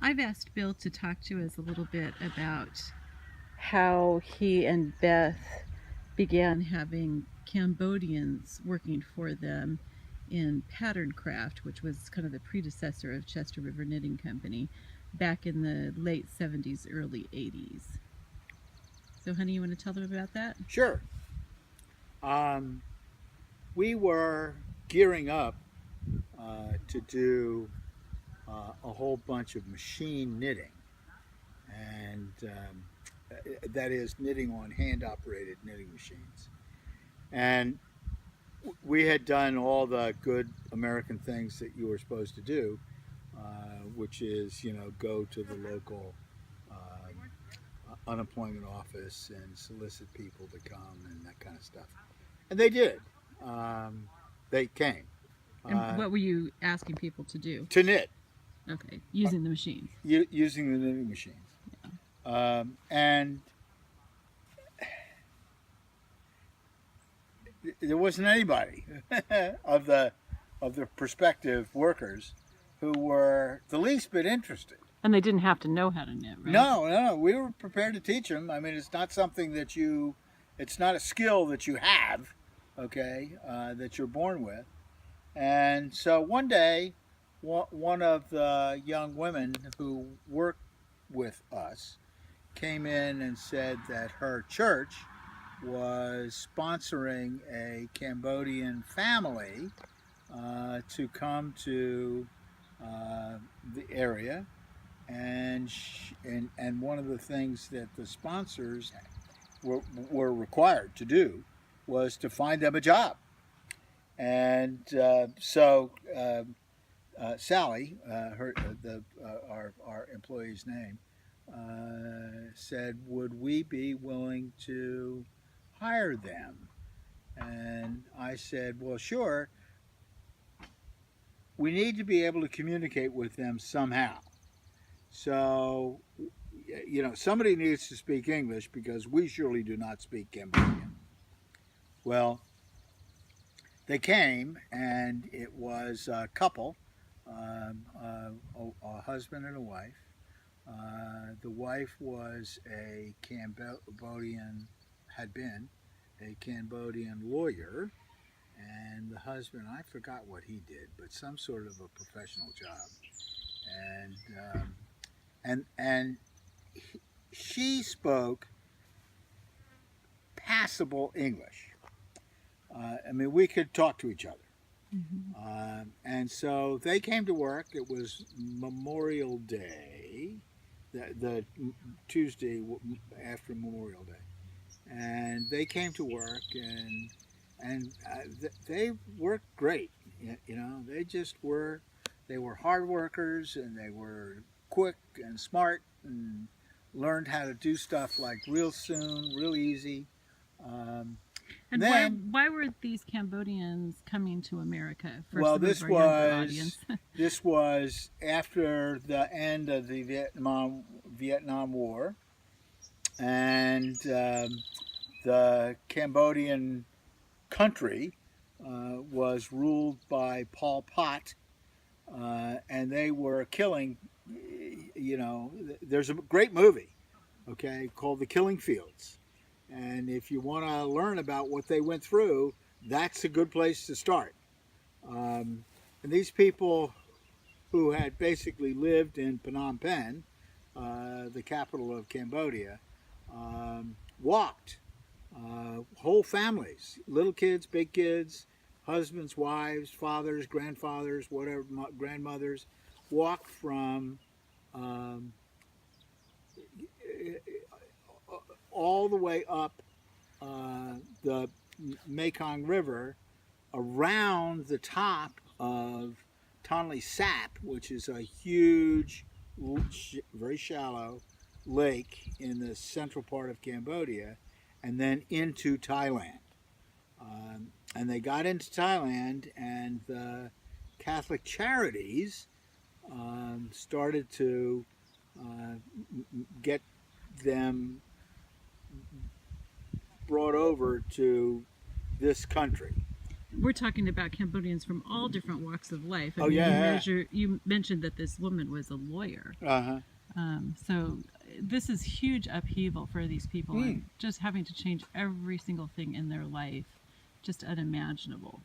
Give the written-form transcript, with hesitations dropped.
I've asked Bill to talk to us a little bit about how he and Beth began having Cambodians working for them in pattern craft, which was kind of the predecessor of Chester River Knitting Company back in the late 70s, early 80s. So, honey, you want to tell them about that? Sure. Um, we were gearing up to do a whole bunch of machine knitting, and that is knitting on hand operated knitting machines. And we had done all the good American things that you were supposed to do, which is, go to the local unemployment office and solicit people to come and that kind of stuff. And they did. They came. And what were you asking people to do? To knit. Okay, using the machines. Using the knitting machines. Yeah. And there wasn't anybody of the prospective workers who were the least bit interested. And they didn't have to know how to knit, right? No. We were prepared to teach them. I mean, it's not something that it's not a skill that you have, okay, that you're born with. And so one day, one of the young women who worked with us came in and said that her church was sponsoring a Cambodian family to come to the area, and one of the things that the sponsors were required to do was to find them a job. And so Sally, our employee's name, said, "Would we be willing to hire them?" And I said, "Well, sure. We need to be able to communicate with them somehow. So, somebody needs to speak English because we surely do not speak Cambodian." Well, they came, and it was a couple, a husband and a wife. The wife was had been a Cambodian lawyer, and the husband, I forgot what he did, but some sort of a professional job. And she spoke passable English. I mean, we could talk to each other. Mm-hmm. And so they came to work. It was Memorial Day, the Tuesday after Memorial Day, and they came to work, and they worked great. They just were. They were hard workers, and they were quick and smart, and learned how to do stuff like real soon, real easy. And then, why were these Cambodians coming to America? This was after the end of the Vietnam War, and the Cambodian country was ruled by Pol Pot, and they were killing. There's a great movie, okay, called The Killing Fields. And if you want to learn about what they went through, that's a good place to start. And these people who had basically lived in Phnom Penh, the capital of Cambodia, walked. Whole families, little kids, big kids, husbands, wives, fathers, grandfathers, whatever, grandmothers, walked from all the way up the Mekong River around the top of Tonle Sap, which is a huge, very shallow lake in the central part of Cambodia, and then into Thailand. And they got into Thailand, and the Catholic Charities started to get them brought over to this country. we're talking about Cambodians from all different walks of life. I Oh, mean, yeah. you mentioned that this woman was a lawyer. Uh-huh. So this is huge upheaval for these people, and just having to change every single thing in their life, just unimaginable.